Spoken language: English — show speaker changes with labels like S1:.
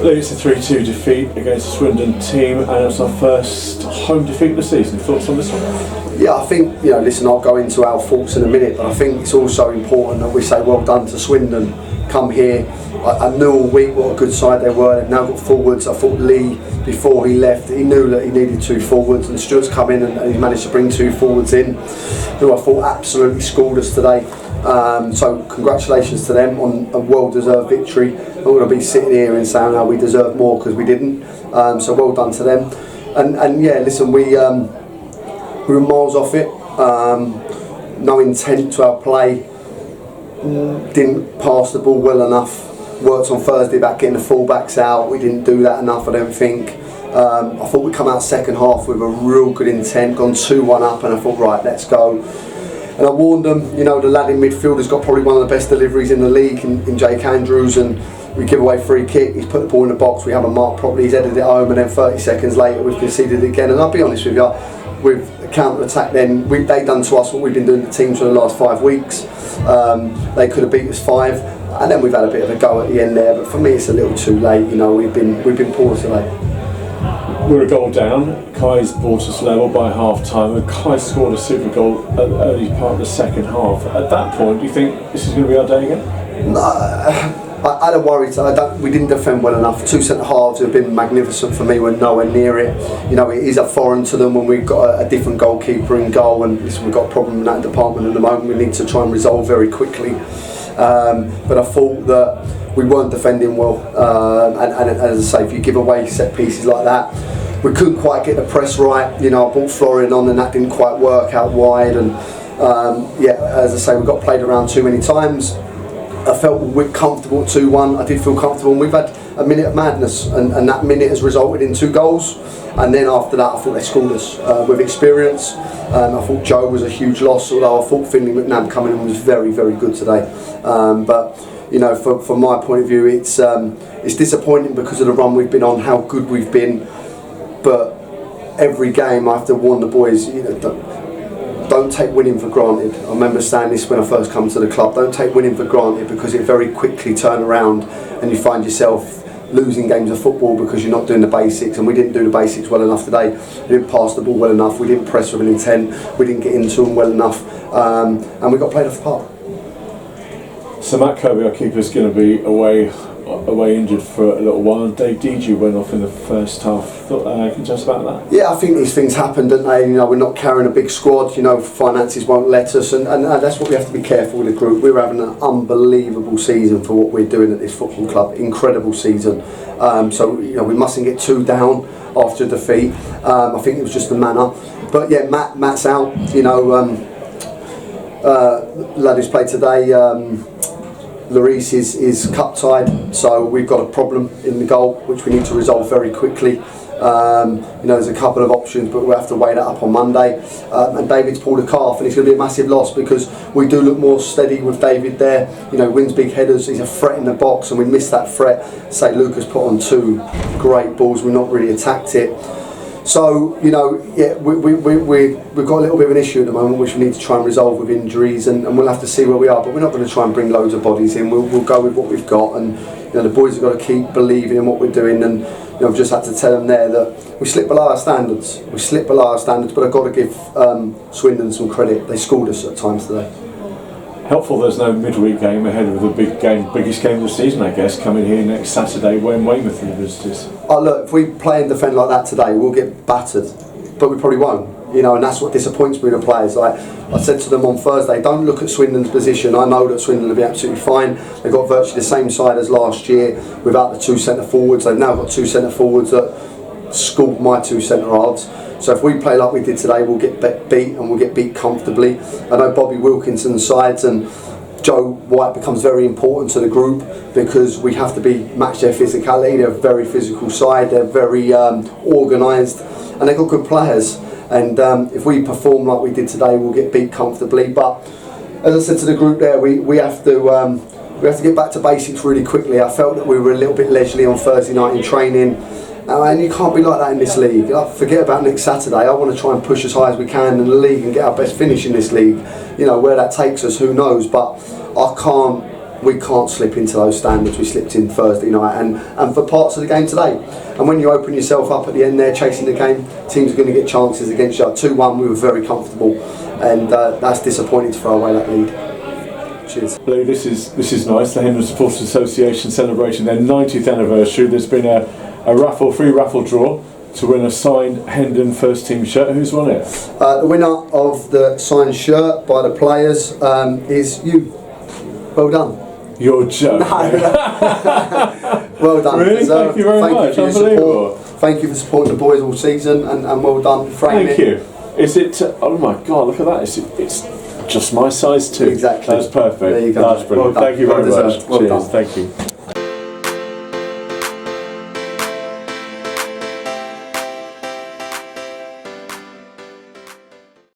S1: It's a 3-2 defeat against the Swindon team, and it's our first home defeat of the season. Thoughts on this one?
S2: Yeah, I think, listen, I'll go into our thoughts in a minute, but I think it's also important that we say well done to Swindon. Come here. I knew all week what a good side they were. They've now got forwards. I thought Lee, before he left, he knew that he needed 2 forwards, and Stuart's come in and he's managed to bring 2 forwards in, who I thought absolutely schooled us today. So congratulations to them on a well-deserved victory. I'm going to be sitting here and saying how we deserved more because we didn't. So well done to them. And yeah, listen, we were miles off it. No intent to our play. Didn't pass the ball well enough. Worked on Thursday about getting the full-backs out. We didn't do that enough, I don't think. I thought we'd come out second half with a real good intent, gone 2-1 up, and I thought, right, let's go. And I warned them, the lad in midfield has got probably one of the best deliveries in the league in Jake Andrews, and we give away free kick, he's put the ball in the box, we haven't marked properly, he's headed it home, and then 30 seconds later we've conceded it again. And I'll be honest with you, with counter-attack then, they done to us what we've been doing to teams for the last 5 weeks. They could have beat us 5, and then we've had a bit of a go at the end there, but for me it's a little too late. We've been poor today.
S1: We're a goal down. Kai's brought us level by half time, and Kai scored a super goal at the early part of the second half. At that point, do you think this is going to be our day again?
S2: No, I had a worry. We didn't defend well enough. 2 centre halves have been magnificent for me. We're nowhere near it. It is a foreign to them when we've got a different goalkeeper in goal, and listen, we've got a problem in that department at the moment. We need to try and resolve very quickly. But I thought that we weren't defending well, and as I say, if you give away set pieces like that, we couldn't quite get the press right. I brought Florian on and that didn't quite work out wide, and as I say, we got played around too many times. I felt we're comfortable at 2-1. I did feel comfortable, and we've had a minute of madness, and that minute has resulted in 2 goals. And then after that, I thought they scored us with experience. I thought Joe was a huge loss, although I thought Finley McNabb coming in was very, very good today. But from my point of view, it's disappointing because of the run we've been on, how good we've been. But every game, I have to warn the boys, don't take winning for granted. I remember saying this when I first come to the club. Don't take winning for granted, because it very quickly turn around and you find yourself losing games of football because you're not doing the basics, and we didn't do the basics well enough today. We didn't pass the ball well enough, we didn't press with an intent, we didn't get into them well enough, and we got played off the park.
S1: So Matt Kirby, our keeper, is going to be away injured for a little while. Dave Deju went off in the first half. Can you tell us about that?
S2: Yeah, I think these things happen, don't they? We're not carrying a big squad. Finances won't let us, and that's what we have to be careful with the group. We're having an unbelievable season for what we're doing at this football club. Incredible season. So we mustn't get too down after a defeat. I think it was just the manner. But yeah, Matt's out. Lad who's played today. Lloris is cup tied, so we've got a problem in the goal which we need to resolve very quickly. There's a couple of options, but we'll have to weigh that up on Monday. And David's pulled a calf, and it's going to be a massive loss because we do look more steady with David there. Wins big headers, he's a threat in the box, and we missed that threat. Say Lucas put on 2 great balls, we've not really attacked it. So, we've got a little bit of an issue at the moment which we need to try and resolve with injuries, and we'll have to see where we are, but we're not going to try and bring loads of bodies in. We'll go with what we've got, and the boys have got to keep believing in what we're doing, and I've just had to tell them there that we slip below our standards. We slip below our standards, but I've got to give Swindon some credit. They schooled us at times today.
S1: Helpful there's no midweek game ahead of the biggest game of the season, I guess, coming here next Saturday when Weymouth are the visitors.
S2: Look, if we play and defend like that today, we'll get battered, but we probably won't. And that's what disappoints me with the players. I said to them on Thursday, don't look at Swindon's position. I know that Swindon will be absolutely fine. They've got virtually the same side as last year without the 2 centre forwards. They've now got 2 centre forwards that schooled my 2 centre halves. So if we play like we did today, we'll get beat, and we'll get beat comfortably. I know Bobby Wilkinson's sides and Joe White becomes very important to the group because we have to match their physicality. They're a very physical side. They're very organised, and they've got good players. And if we perform like we did today, we'll get beat comfortably. But as I said to the group there, we have to get back to basics really quickly. I felt that we were a little bit leisurely on Thursday night in training. And you can't be like that in this league. Forget about next Saturday. I want to try and push as high as we can in the league and get our best finish in this league. Where that takes us, who knows? But I can't we can't slip into those standards we slipped in Thursday night and for parts of the game today. And when you open yourself up at the end there chasing the game, teams are going to get chances against you. 2-1 we were very comfortable, and that's disappointing to throw away that lead. Cheers.
S1: Lou, this is nice. The Hendon Supporters Association celebrating their 90th anniversary. There's been a free raffle draw to win a signed Hendon first team shirt. Who's won it?
S2: The winner of the signed shirt by the players is you. Well done.
S1: You're joking.
S2: Well done.
S1: Really? Thank you very much.
S2: You for your support. Thank you for supporting the boys all season, and well done.
S1: Thank you. Is it? Oh my God! Look at that. It's just my size too.
S2: Exactly.
S1: That's perfect.
S2: There you go.
S1: That's brilliant.
S2: Well
S1: Thank you very much.
S2: Well
S1: Cheers.
S2: done.
S1: Thank you.